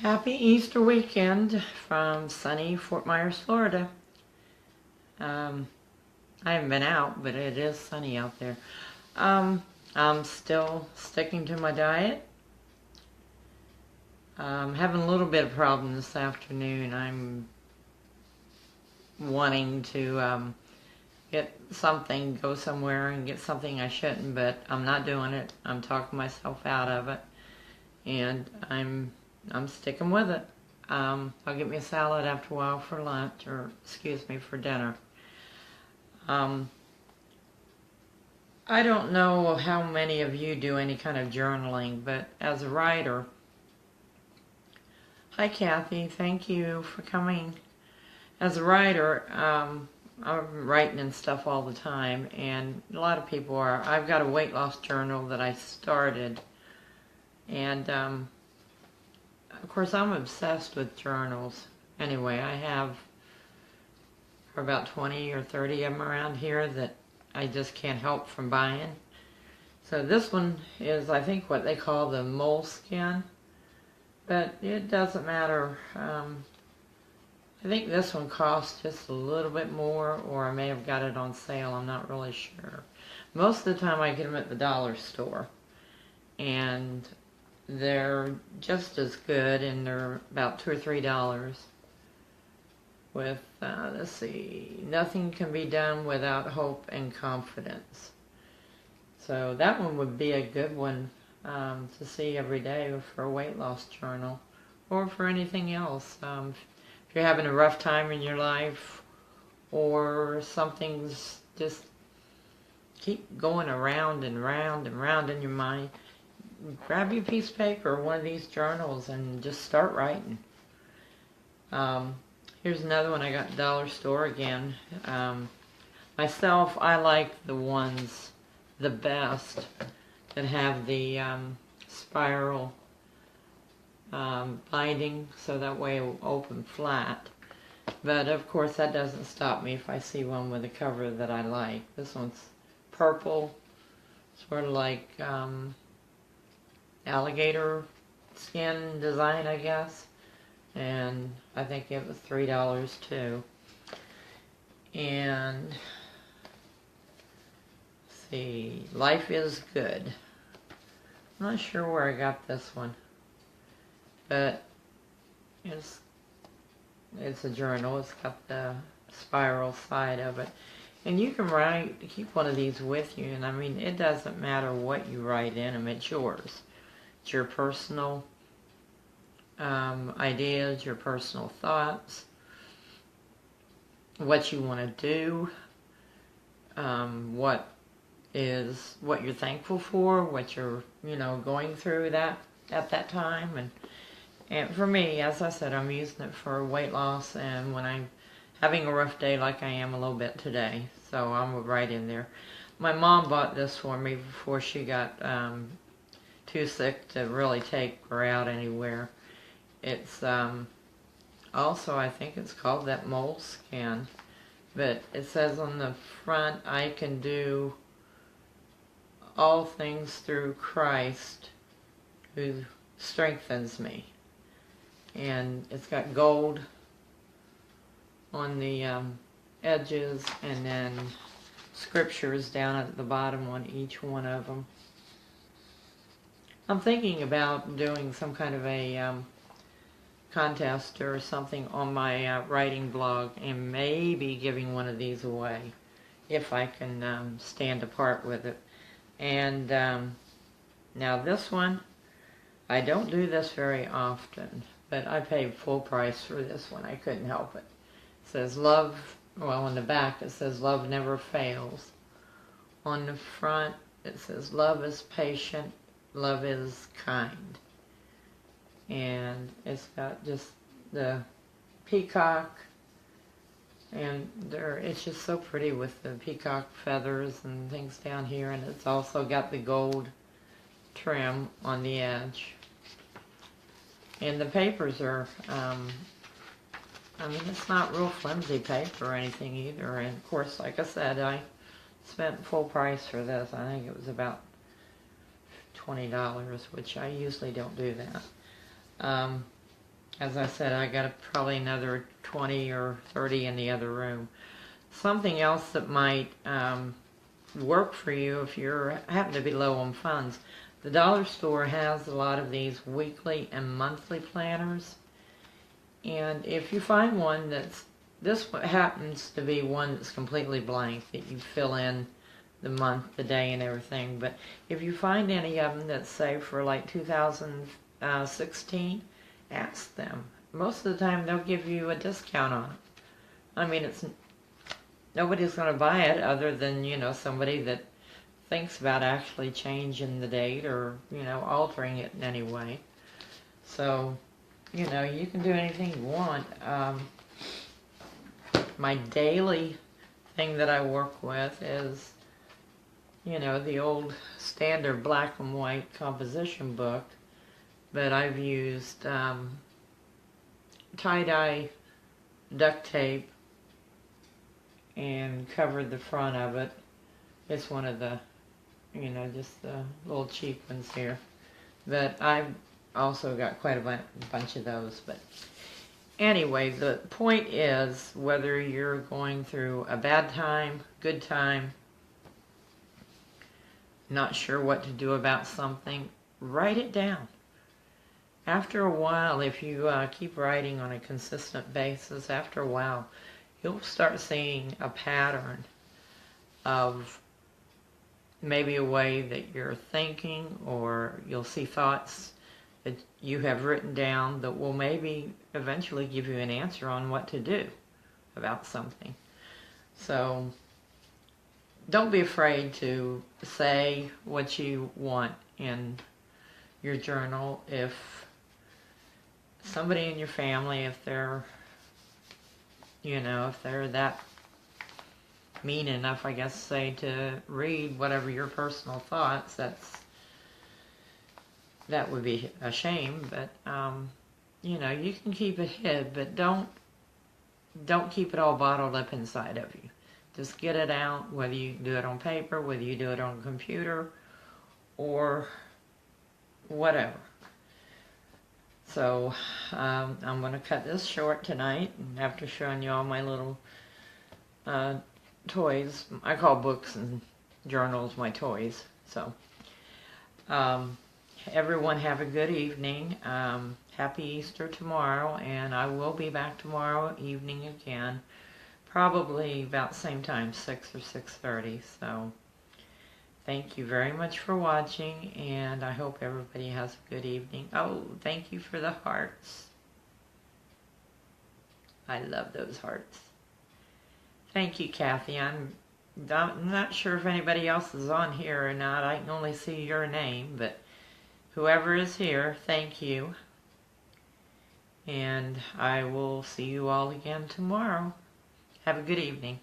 Happy Easter weekend from sunny Fort Myers, Florida. I haven't been out, but it is sunny out there. I'm still sticking to my diet. I'm having a little bit of problem this afternoon. I'm wanting to go somewhere and get something I shouldn't, but I'm not doing it. I'm talking myself out of it, and I'm sticking with it. I'll get me a salad after a while for lunch, or for dinner. I don't know how many of you do any kind of journaling, but as a writer, hi Kathy, thank you for coming. As a writer, I'm writing and stuff all the time, and a lot of people are. I've got a weight loss journal that I started, and of course I'm obsessed with journals. Anyway, I have about 20 or 30 of them around here that I just can't help from buying. So this one is, I think, what they call the Moleskine, but it doesn't matter. I think this one costs just a little bit more, or I may have got it on sale, I'm not really sure. Most of the time I get them at the dollar store, and they're just as good, and they're about $2 or $3 with, let's see, nothing can be done without hope and confidence. So that one would be a good one to see every day for a weight loss journal, or for anything else. If you're having a rough time in your life, or something's just keep going around and round and round in your mind, grab your piece of paper or one of these journals and just start writing. Here's another one I got at the dollar store again. Myself, I like the ones the best that have the spiral binding, so that way it will open flat. But of course that doesn't stop me if I see one with a cover that I like. This one's purple, sort of like alligator skin design, I guess. And I think it was $3 too. And let's see, Life is Good. I'm not sure where I got this one, but it's a journal. It's got the spiral side of it, and you can keep one of these with you. And I mean, it doesn't matter what you write in them. It's yours. It's your personal ideas, your personal thoughts, what you want to do, what you're thankful for, what you're going through at that time. And for me, as I said, I'm using it for weight loss, and when I'm having a rough day like I am a little bit today, so I'm right in there. My mom bought this for me before she got too sick to really take her out anywhere. It's also, I think it's called that Moleskine, but it says on the front, I can do all things through Christ who strengthens me. And it's got gold on the edges, and then scriptures down at the bottom on each one of them. I'm thinking about doing some kind of a contest or something on my writing blog, and maybe giving one of these away if I can stand apart with it. And now this one, I don't do this very often, but I paid full price for this one. I couldn't help it. It says love, well, on the back it says love never fails. On the front it says love is patient, love is kind. And it's got just the peacock, and it's just so pretty with the peacock feathers and things down here, and it's also got the gold trim on the edge. And the papers are, I mean, it's not real flimsy paper or anything either. And of course, like I said, I spent full price for this. I think it was about $20, which I usually don't do that. as I said, I got probably another 20 or 30 in the other room. Something else that might work for you if you happen to be low on funds. The dollar store has a lot of these weekly and monthly planners. And if you find one this happens to be one that's completely blank, that you fill in the month, the day, and everything. But if you find any of them that say for like 2016, ask them. Most of the time they'll give you a discount on it. I mean, nobody's going to buy it other than, somebody that thinks about actually changing the date or, altering it in any way. So, you can do anything you want. My daily thing that I work with is, the old standard black and white composition book, but I've used tie-dye duct tape and covered the front of it. It's one of the, just the little cheap ones here. But I've also got quite a bunch of those. But anyway, the point is, whether you're going through a bad time, good time, not sure what to do about something, write it down. After a while, if you keep writing on a consistent basis, after a while, you'll start seeing a pattern of maybe a way that you're thinking, or you'll see thoughts that you have written down that will maybe eventually give you an answer on what to do about something. So don't be afraid to say what you want in your journal. If somebody in your family, if they're that mean enough, I guess, say, to read whatever your personal thoughts, that would be a shame. But you can keep it hid, but don't keep it all bottled up inside of you. Just get it out, whether you do it on paper, whether you do it on a computer, or whatever. So I'm going to cut this short tonight, and after showing you all my little toys. I call books and journals my toys. So everyone have a good evening. Happy Easter tomorrow, and I will be back tomorrow evening again, probably about the same time, 6 or 6:30. So thank you very much for watching, and I hope everybody has a good evening. Oh, thank you for the hearts. I love those hearts. Thank you, Kathy. I'm not sure if anybody else is on here or not. I can only see your name, but whoever is here, thank you. And I will see you all again tomorrow. Have a good evening.